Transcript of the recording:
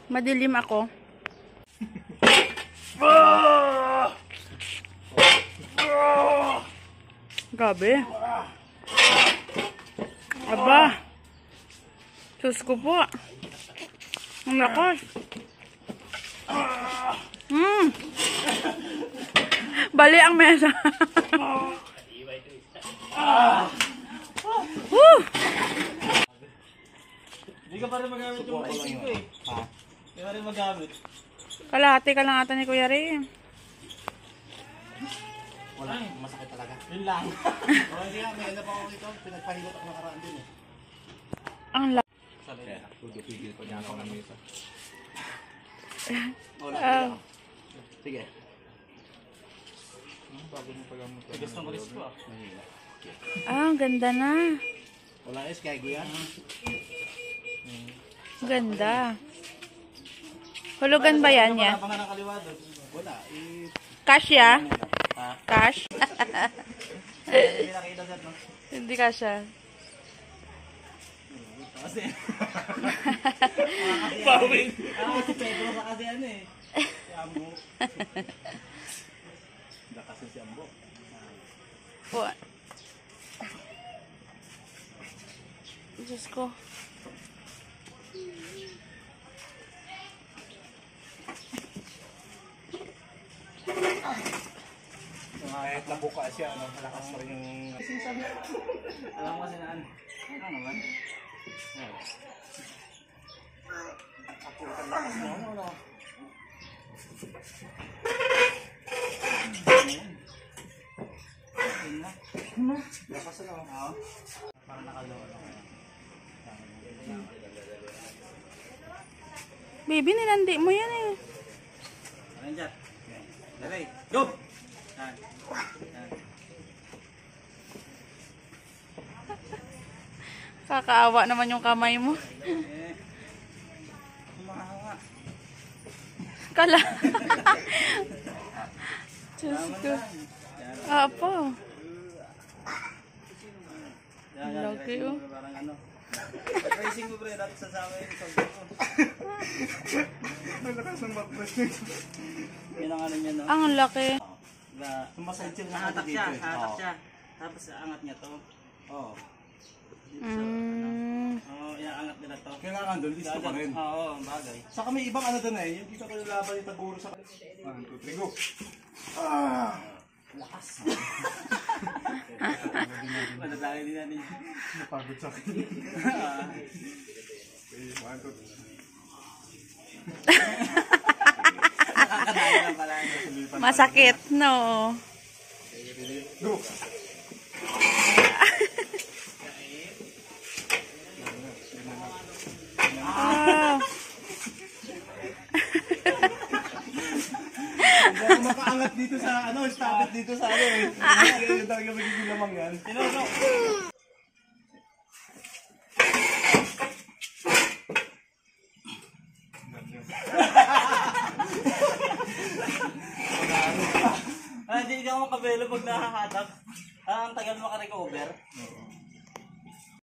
Madilim ako. Gabi. Aba. Sus ko po. Ang lakas. Bali ang mesa. Hindi ka pa rin magamit yung maisip ko eh. Ha? Hindi ka rin magamit. Kalahati ka lang ata ni Kuya Ray. Wala, masakit talaga. Yun lang. O hindi nga, may ano pa ako dito. Pinagpahilot ako nakaraan din eh. Ang lakas. Kaya, pigil pa niya ako ng mesa. Sige. Bago mo pagamot. Tigas ng oris ko ah. Ang ganda na. Wala is, kaya guyan. Ganda. Hulugan ba yan niya? Wala pa nga ng kaliwa doon. Wala, Cash ya? Ha? Cash? Hindi nakita dyan no? Hindi kasha. Kasi. Pawin. Si Pedro sa kasi ano eh. Si Ambo. Hindi kasi si Ambo. Po. Diyos ko. kahit nabuka siya, ano, malakas pa rin yung... Alam mo kasi na ano. Ano naman? Ako, ang lakas mo, ano? Lakas ano? Oo. Para nakalawa lang. Baby, nilandi mo yan eh. Ano dyan? Dalay. Go! Yan. Kakaawa naman yung kamay mo. Kumahanga. Kala. Diyos ko. Apo. Laki oh. Parang ano. Racing mo pre, dati sasama yung isang ko. Malakas ng matras. Yan ang ano niya no? Ang laki. Sumaside siya. Nahatak siya, nahatak siya. Tapos angat niya to. Oo. Oo, iaangat nila to. Kailangan doon, listo pa rin. Oo, bagay. Saka may ibang ano doon eh, yung dito ko laban yung taguro sa... 1, 2, 3, go! Lakas. Madadali din natin. Napagod sa akin. Okay, 1, 2, 3. Nakakadali lang pala. Masakit, no? Go! Ah. Hindi ako makaangat dito sa ano, stop it dito sa ano eh. Yung talaga magiging lamang yan. Hindi ka makabelo pag nakahatak. Ang tagal makarecover.